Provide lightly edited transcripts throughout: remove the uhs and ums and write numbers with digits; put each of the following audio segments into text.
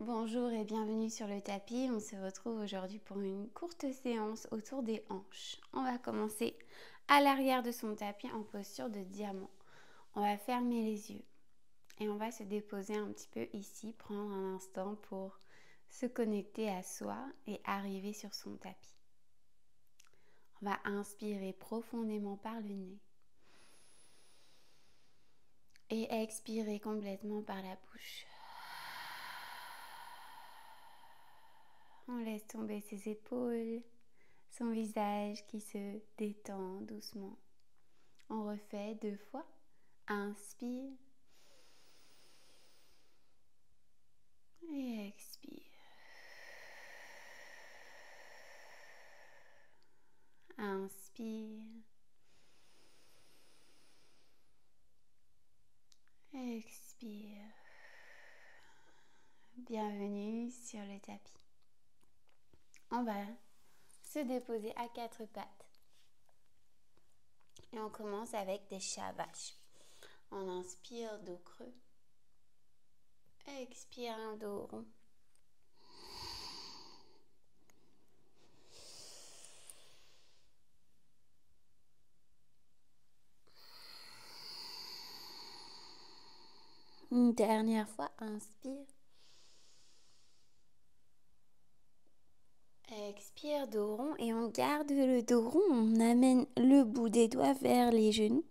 Bonjour et bienvenue sur le tapis. On se retrouve aujourd'hui pour une courte séance autour des hanches. On va commencer à l'arrière de son tapis en posture de diamant. On va fermer les yeux et on va se déposer un petit peu ici, prendre un instant pour se connecter à soi et arriver sur son tapis. On va inspirer profondément par le nez et expirer complètement par la bouche. On laisse tomber ses épaules, son visage qui se détend doucement. On refait 2 fois. Inspire et expire. Inspire. Expire. Bienvenue sur le tapis. On va se déposer à 4 pattes. Et on commence avec des chats vaches. On inspire, dos creux. Expire, un dos rond. Une dernière fois, inspire. Expire, dos rond, et on garde le dos rond. On amène le bout des doigts vers les genoux.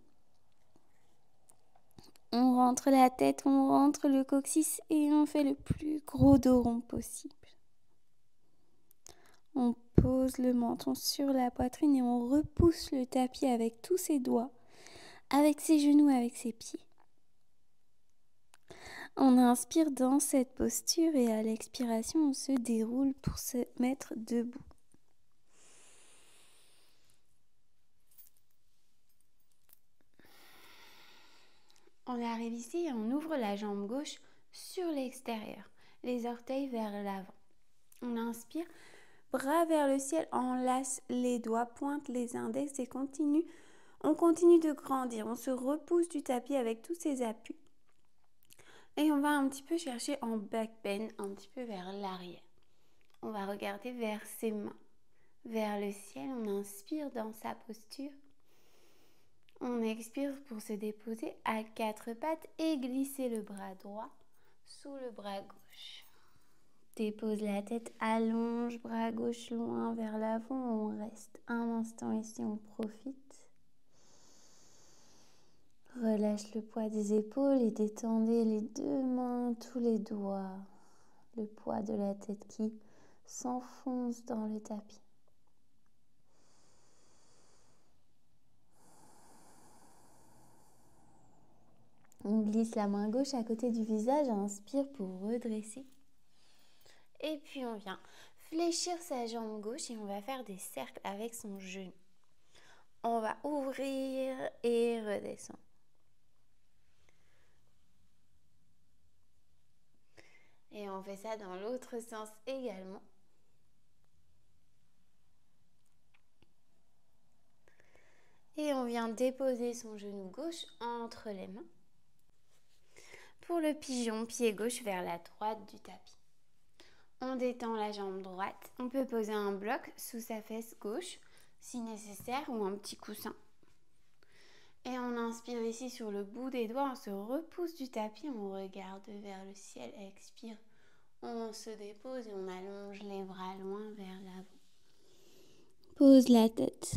On rentre la tête, on rentre le coccyx et on fait le plus gros dos rond possible. On pose le menton sur la poitrine et on repousse le tapis avec tous ses doigts, avec ses genoux, avec ses pieds. On inspire dans cette posture et à l'expiration, on se déroule pour se mettre debout. On arrive ici et on ouvre la jambe gauche sur l'extérieur, les orteils vers l'avant. On inspire, bras vers le ciel, enlace les doigts, pointe les index et on continue de grandir. On se repousse du tapis avec tous ses appuis. Et on va un petit peu chercher en back bend, un petit peu vers l'arrière. On va regarder vers ses mains, vers le ciel. On inspire dans sa posture. On expire pour se déposer à 4 pattes et glisser le bras droit sous le bras gauche. Dépose la tête, allonge, bras gauche loin vers l'avant. On reste un instant ici, on profite. Relâche le poids des épaules et détendez les 2 mains, tous les doigts. Le poids de la tête qui s'enfonce dans le tapis. On glisse la main gauche à côté du visage, inspire pour redresser. Et puis on vient fléchir sa jambe gauche et on va faire des cercles avec son genou. On va ouvrir et redescendre. Et on fait ça dans l'autre sens également. Et on vient déposer son genou gauche entre les mains. Pour le pigeon, pied gauche vers la droite du tapis. On détend la jambe droite. On peut poser un bloc sous sa fesse gauche, si nécessaire, ou un petit coussin. Et on inspire ici sur le bout des doigts, on se repousse du tapis, on regarde vers le ciel, expire. On se dépose et on allonge les bras loin vers l'avant. Pose la tête.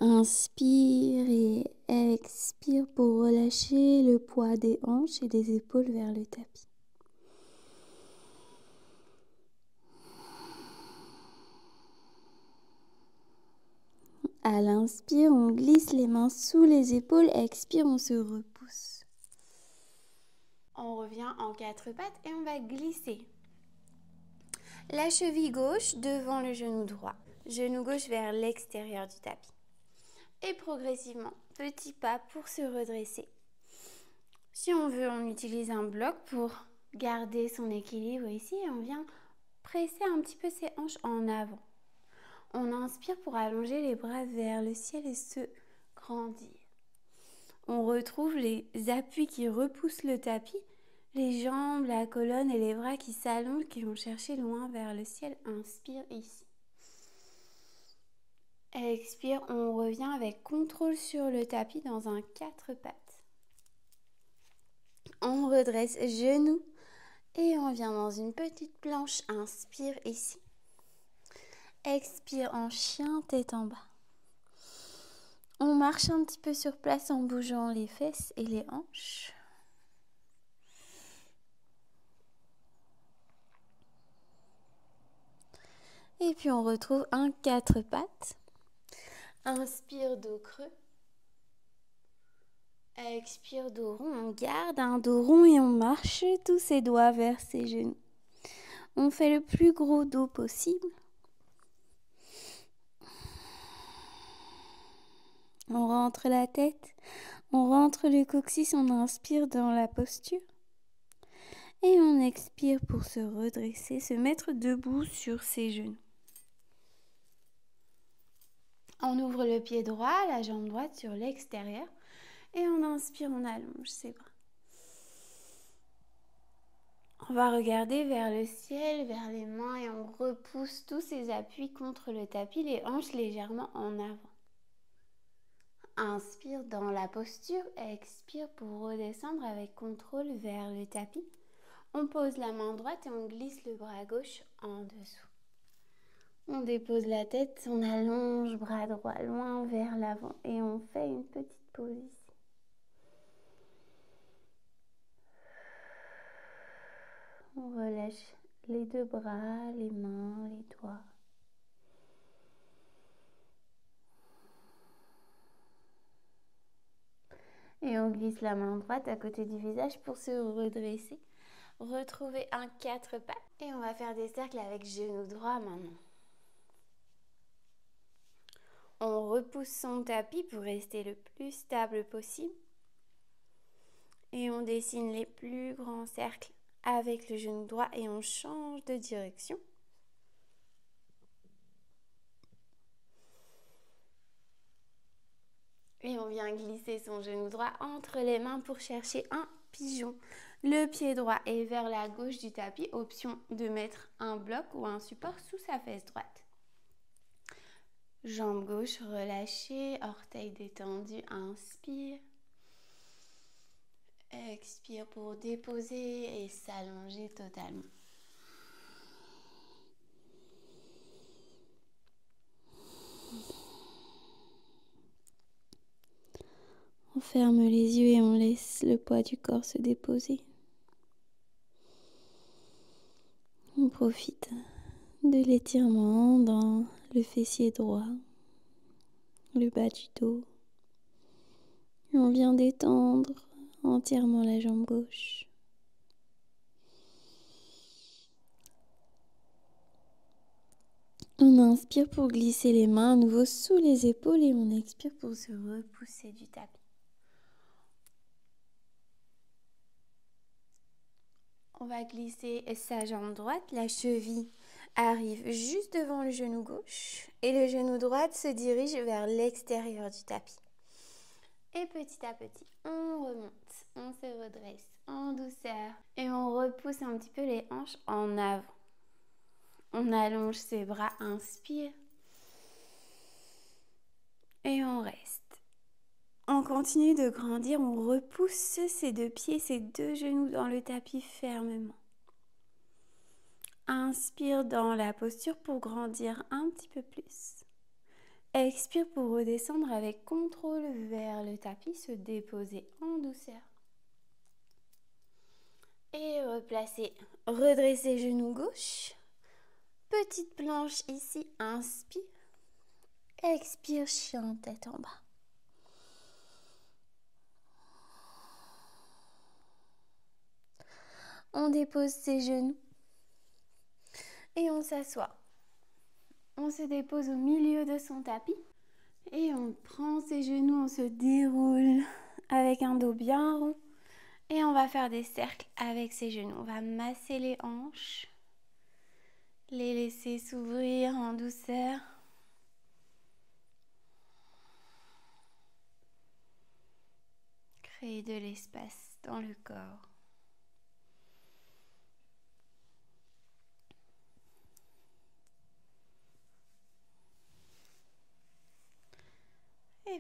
Inspire et expire pour relâcher le poids des hanches et des épaules vers le tapis. À l'inspire, on glisse les mains sous les épaules. Expire, on se repousse. On revient en 4 pattes et on va glisser la cheville gauche devant le genou droit. Genou gauche vers l'extérieur du tapis. Et progressivement, petit pas pour se redresser. Si on veut, on utilise un bloc pour garder son équilibre ici. Et on vient presser un petit peu ses hanches en avant. On inspire pour allonger les bras vers le ciel et se grandir. On retrouve les appuis qui repoussent le tapis Les jambes, la colonne et les bras qui s'allongent, qui vont chercher loin vers le ciel. Inspire ici. Expire, on revient avec contrôle sur le tapis dans un 4 pattes. On redresse genoux et on vient dans une petite planche. Inspire ici. Expire en chien, tête en bas. On marche un petit peu sur place en bougeant les fesses et les hanches. Et puis on retrouve un 4 pattes. Inspire, dos creux. Expire, dos rond. On garde un dos rond et on marche tous ses doigts vers ses genoux. On fait le plus gros dos possible. On rentre la tête. On rentre le coccyx. On inspire dans la posture. Et on expire pour se redresser, se mettre debout sur ses genoux. On ouvre le pied droit, la jambe droite sur l'extérieur. Et on inspire, on allonge ses bras. On va regarder vers le ciel, vers les mains et on repousse tous ces appuis contre le tapis, les hanches légèrement en avant. Inspire dans la posture, expire pour redescendre avec contrôle vers le tapis. On pose la main droite et on glisse le bras gauche en dessous. On dépose la tête, on allonge bras droit loin vers l'avant et on fait une petite pause ici. On relâche les deux bras, les mains, les doigts. Et on glisse la main droite à côté du visage pour se redresser. Retrouver un 4 pattes. Et on va faire des cercles avec genou droit maintenant. On repousse son tapis pour rester le plus stable possible. Et on dessine les plus grands cercles avec le genou droit et on change de direction. Et on vient glisser son genou droit entre les mains pour chercher un pigeon. Le pied droit est vers la gauche du tapis. Option de mettre un bloc ou un support sous sa fesse droite. Jambe gauche relâchée, orteil détendu, inspire. Expire pour déposer et s'allonger totalement. On ferme les yeux et on laisse le poids du corps se déposer. On profite de l'étirement dans le fessier droit, le bas du dos. Et on vient détendre entièrement la jambe gauche. On inspire pour glisser les mains à nouveau sous les épaules et on expire pour se repousser du tapis. On va glisser sa jambe droite, la cheville arrive juste devant le genou gauche et le genou droit se dirige vers l'extérieur du tapis. Et petit à petit, on remonte, on se redresse en douceur et on repousse un petit peu les hanches en avant. On allonge ses bras, inspire et on reste. On continue de grandir, on repousse ses deux pieds, ses deux genoux dans le tapis fermement. Inspire dans la posture pour grandir un petit peu plus. Expire pour redescendre avec contrôle vers le tapis, se déposer en douceur. Et replacer, redresser genou gauche. Petite planche ici, inspire. Expire, chien, tête en bas. On dépose ses genoux et on s'assoit. On se dépose au milieu de son tapis et on prend ses genoux, on se déroule avec un dos bien rond et on va faire des cercles avec ses genoux. On va masser les hanches, les laisser s'ouvrir en douceur. Créer de l'espace dans le corps.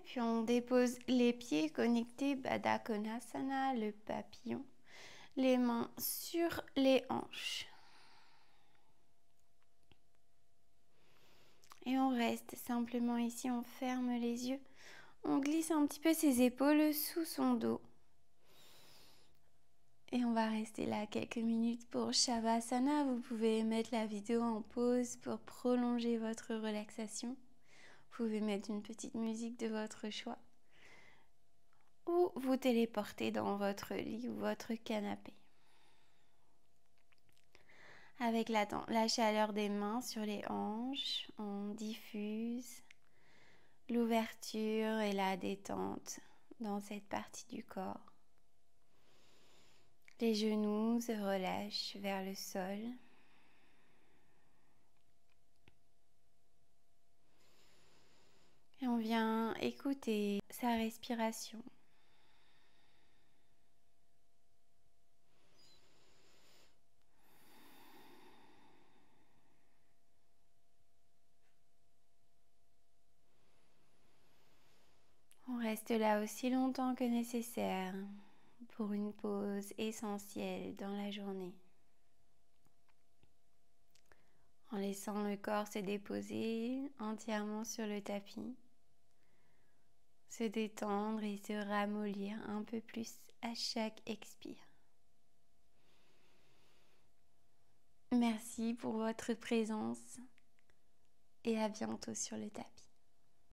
puis on dépose les pieds connectés, Baddha Konasana, le papillon. Les mains sur les hanches. Et on reste simplement ici, on ferme les yeux. On glisse un petit peu ses épaules sous son dos. Et on va rester là quelques minutes pour Shavasana. Vous pouvez mettre la vidéo en pause pour prolonger votre relaxation. Vous pouvez mettre une petite musique de votre choix. Ou vous téléporter dans votre lit ou votre canapé. Avec la chaleur des mains sur les hanches, on diffuse l'ouverture et la détente dans cette partie du corps. Les genoux se relâchent vers le sol. Et on vient écouter sa respiration. On reste là aussi longtemps que nécessaire pour une pause essentielle dans la journée. En laissant le corps se déposer entièrement sur le tapis, se détendre et se ramollir un peu plus à chaque expire. Merci pour votre présence et à bientôt sur le tapis.